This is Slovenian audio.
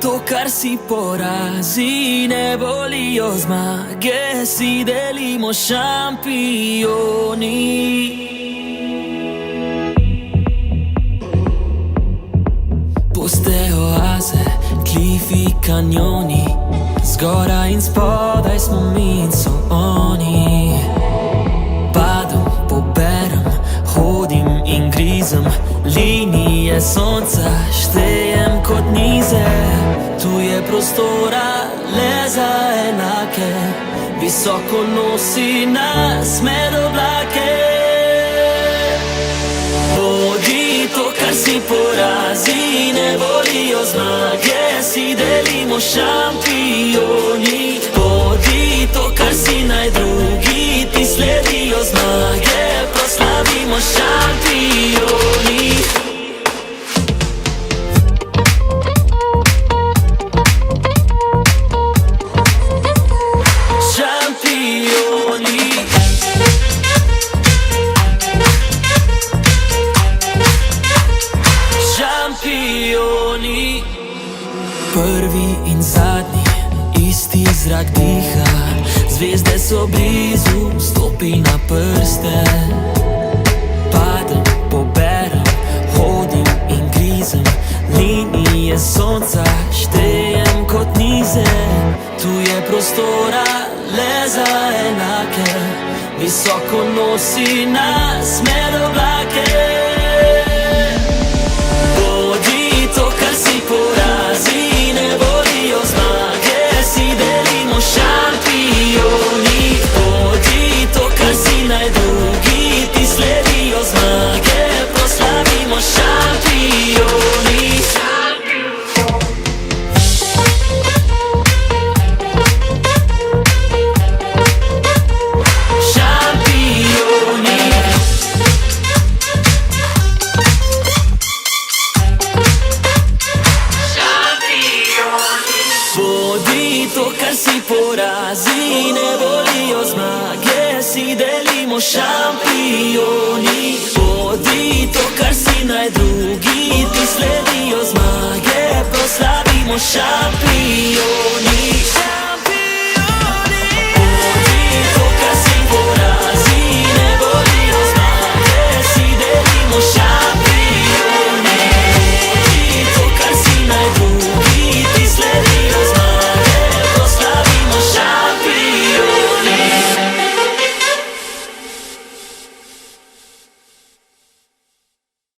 to, kar si porazi, ne bolijo zmage, si delimo šampioni. Puste oaze, klifi, kanjoni, zgoraj in spodaj smo mi in so oni. Padam, poberem, hodim in grizem, linije sonca štejem kot nize. Tu je prostora le za enake, visoko nosi nas med oblake. Bodi to, kar si porazi, ne bolijo zmage, si delimo šampioni. Bodi to, kar si naj drugi, ti sledijo zmage, proslavimo šampioni. Prvi in zadnji, isti zrak diha, zvezde so blizu, stopi na prste. Padem, poberem, hodim in grizem, linije sonca štejem kot nize. Tu je prostora le za enake, visoko nosi nas med oblake. Bodi to, kar si porazi, ne bolijo zmage, si delimo šampioni. Bodi to, kar si naj drugi, ti sledijo zmage, proslavimo šampioni. Porazi, ne bolijo zmage, si delimo šampioni. Bodi to, kar si naj drugi, ti sledijo zmage, proslavimo šampioni.